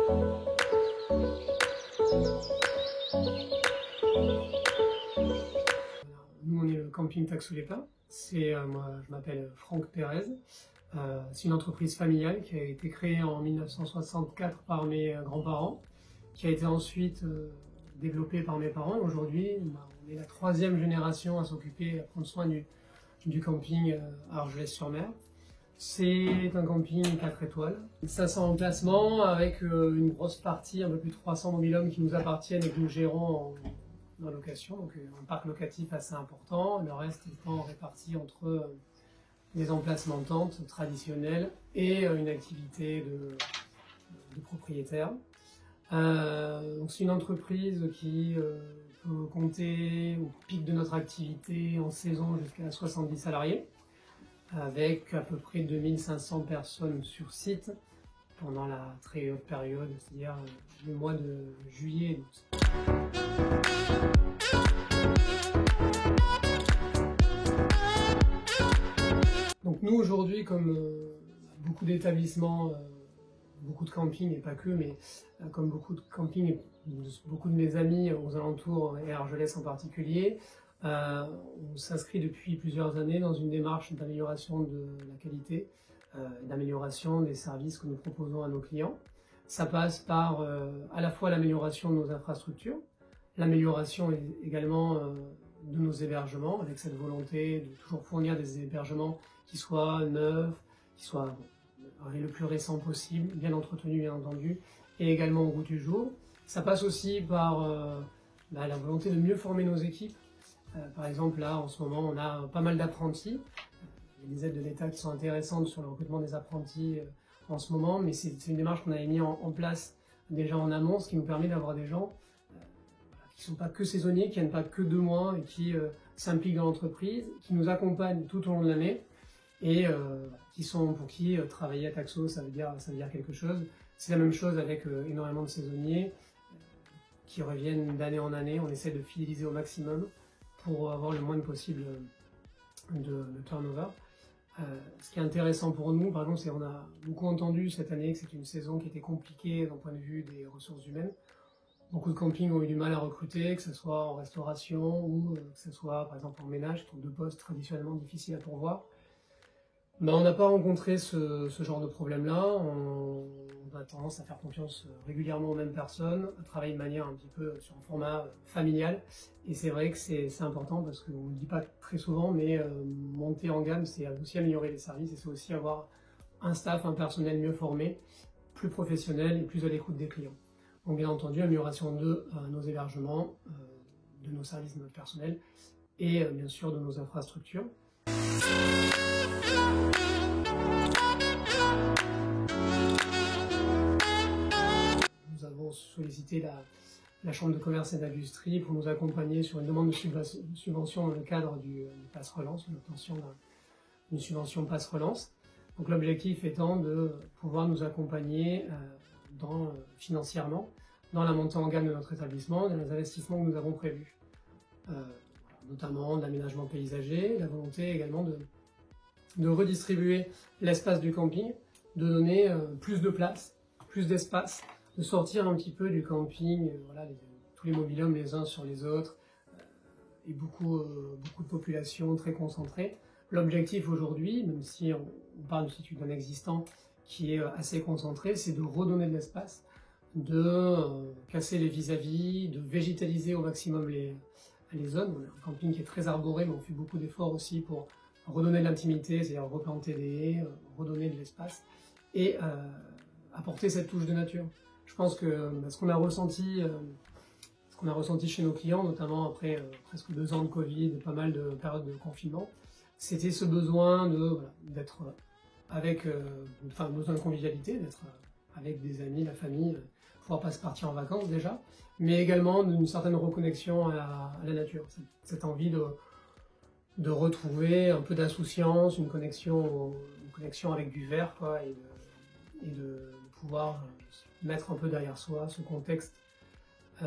Nous, on est le camping Taxou-les-Pins. Moi, je m'appelle Franck Pérez. C'est une entreprise familiale qui a été créée en 1964 par mes grands-parents, qui a été ensuite développée par mes parents. Aujourd'hui, on est la 3e génération à s'occuper, à prendre soin du camping à Argelès-sur-Mer. C'est un camping 4 étoiles, 500 emplacements avec une grosse partie, un peu plus de 300 mobil-homes qui nous appartiennent et que nous gérons en location, donc un parc locatif assez important, le reste étant réparti entre des emplacements de tente traditionnels et une activité de propriétaire. C'est une entreprise qui peut compter au pic de notre activité en saison jusqu'à 70 salariés, avec à peu près 2500 personnes sur site pendant la très haute période, c'est-à-dire le mois de juillet et d'août. Donc nous aujourd'hui, comme beaucoup d'établissements, beaucoup de campings et pas que, mais comme beaucoup de campings et beaucoup de mes amis aux alentours et à Argelès en particulier, on s'inscrit depuis plusieurs années dans une démarche d'amélioration de la qualité, d'amélioration des services que nous proposons à nos clients. Ça passe par à la fois l'amélioration de nos infrastructures, l'amélioration également de nos hébergements, avec cette volonté de toujours fournir des hébergements qui soient neufs, qui soient le plus récents possible, bien entretenus bien entendu, et également au goût du jour. Ça passe aussi par la volonté de mieux former nos équipes. Par exemple, là, en ce moment, on a pas mal d'apprentis. Il y a des aides de l'État qui sont intéressantes sur le recrutement des apprentis en ce moment, mais c'est une démarche qu'on avait mis en place déjà en amont, ce qui nous permet d'avoir des gens qui ne sont pas que saisonniers, qui viennent pas que 2 mois et qui s'impliquent dans l'entreprise, qui nous accompagnent tout au long de l'année et pour qui travailler à Taxo, ça veut dire quelque chose. C'est la même chose avec énormément de saisonniers qui reviennent d'année en année. On essaie de fidéliser au maximum pour avoir le moins possible de turnover. Ce qui est intéressant pour nous, par exemple, c'est qu'on a beaucoup entendu cette année que c'était une saison qui était compliquée d'un point de vue des ressources humaines. Beaucoup de campings ont eu du mal à recruter, que ce soit en restauration ou que ce soit par exemple en ménage, qui sont 2 postes traditionnellement difficiles à pourvoir. Mais on n'a pas rencontré ce genre de problème-là. On a tendance à faire confiance régulièrement aux mêmes personnes, à travailler de manière un petit peu sur un format familial. Et c'est vrai que c'est important parce qu'on ne le dit pas très souvent, mais monter en gamme, c'est aussi améliorer les services et c'est aussi avoir un staff, un personnel mieux formé, plus professionnel et plus à l'écoute des clients. Donc bien entendu, amélioration de nos hébergements, de nos services, de notre personnel et bien sûr de nos infrastructures. Nous avons sollicité la Chambre de commerce et d'industrie pour nous accompagner sur une demande de subvention dans le cadre du Pass Relance, l'obtention d'une subvention Pass Relance. Donc l'objectif étant de pouvoir nous accompagner financièrement dans la montée en gamme de notre établissement, dans les investissements que nous avons prévus. Notamment d'aménagement paysager, la volonté également de redistribuer l'espace du camping, de donner plus de place, plus d'espace, de sortir un petit peu du camping, tous les mobil-homes les uns sur les autres, et beaucoup de populations très concentrées. L'objectif aujourd'hui, même si on parle d'un existant qui est assez concentré, c'est de redonner de l'espace, de casser les vis-à-vis, de végétaliser au maximum les zones. On a un camping qui est très arboré, mais on fait beaucoup d'efforts aussi pour redonner de l'intimité, c'est-à-dire replanter des haies, redonner de l'espace et apporter cette touche de nature. Je pense que ce qu'on a ressenti chez nos clients, notamment après presque 2 ans de Covid, pas mal de périodes de confinement, c'était ce besoin d'être besoin de convivialité, d'être avec des amis, la famille, pouvoir pas se partir en vacances déjà, mais également d'une certaine reconnexion à la nature, cette envie de retrouver un peu d'insouciance, une connexion avec du vert, et de pouvoir mettre un peu derrière soi ce contexte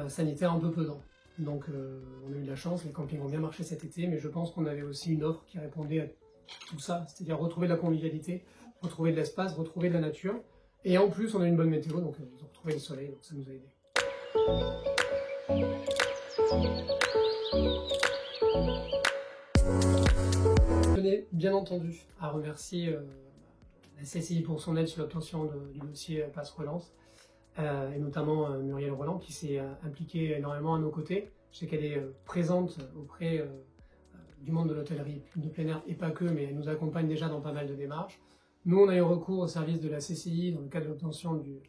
sanitaire un peu pesant. Donc on a eu de la chance, les campings ont bien marché cet été, mais je pense qu'on avait aussi une offre qui répondait à tout ça, c'est-à-dire retrouver de la convivialité, retrouver de l'espace, retrouver de la nature, et en plus on a une bonne météo, donc ils ont retrouvé trouver le soleil, donc ça nous a aidés. Je tenais bien entendu à remercier la CCI pour son aide sur l'obtention du dossier Pass Relance, et notamment Muriel Roland qui s'est impliquée énormément à nos côtés. Je sais qu'elle est présente auprès du monde de l'hôtellerie de plein air et pas que, mais elle nous accompagne déjà dans pas mal de démarches. Nous, on a eu recours au service de la CCI dans le cadre de l'obtention de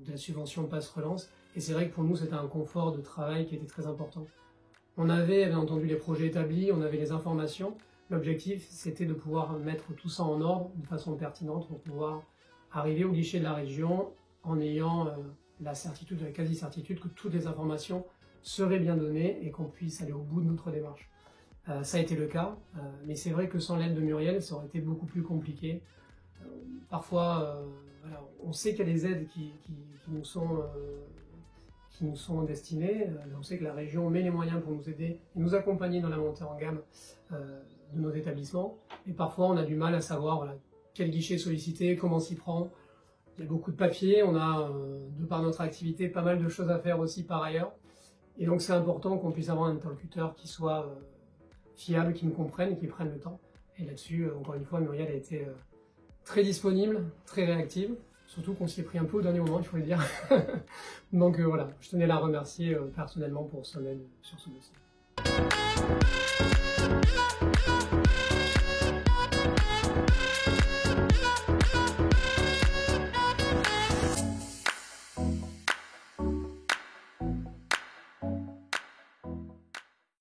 la subvention Pass Relance, et c'est vrai que pour nous, c'était un confort de travail qui était très important. On avait bien entendu les projets établis, on avait les informations. L'objectif, c'était de pouvoir mettre tout ça en ordre de façon pertinente pour pouvoir arriver au guichet de la région en ayant la certitude, la quasi-certitude que toutes les informations seraient bien données et qu'on puisse aller au bout de notre démarche. Ça a été le cas, mais c'est vrai que sans l'aide de Muriel, ça aurait été beaucoup plus compliqué. Parfois, voilà, on sait qu'il y a des aides qui nous sont destinées, on sait que la région met les moyens pour nous aider et nous accompagner dans la montée en gamme de nos établissements, et parfois on a du mal à savoir voilà, quel guichet solliciter, comment s'y prendre. Il y a beaucoup de papiers, on a, de par notre activité, pas mal de choses à faire aussi par ailleurs, et donc c'est important qu'on puisse avoir un interlocuteur qui soit fiable, qui nous comprenne, qui prenne le temps. Et là-dessus, encore une fois, Muriel a été très disponible, très réactive, surtout qu'on s'y est pris un peu au dernier moment, il faut le dire. Donc voilà, je tenais à la remercier personnellement pour son aide sur ce dossier.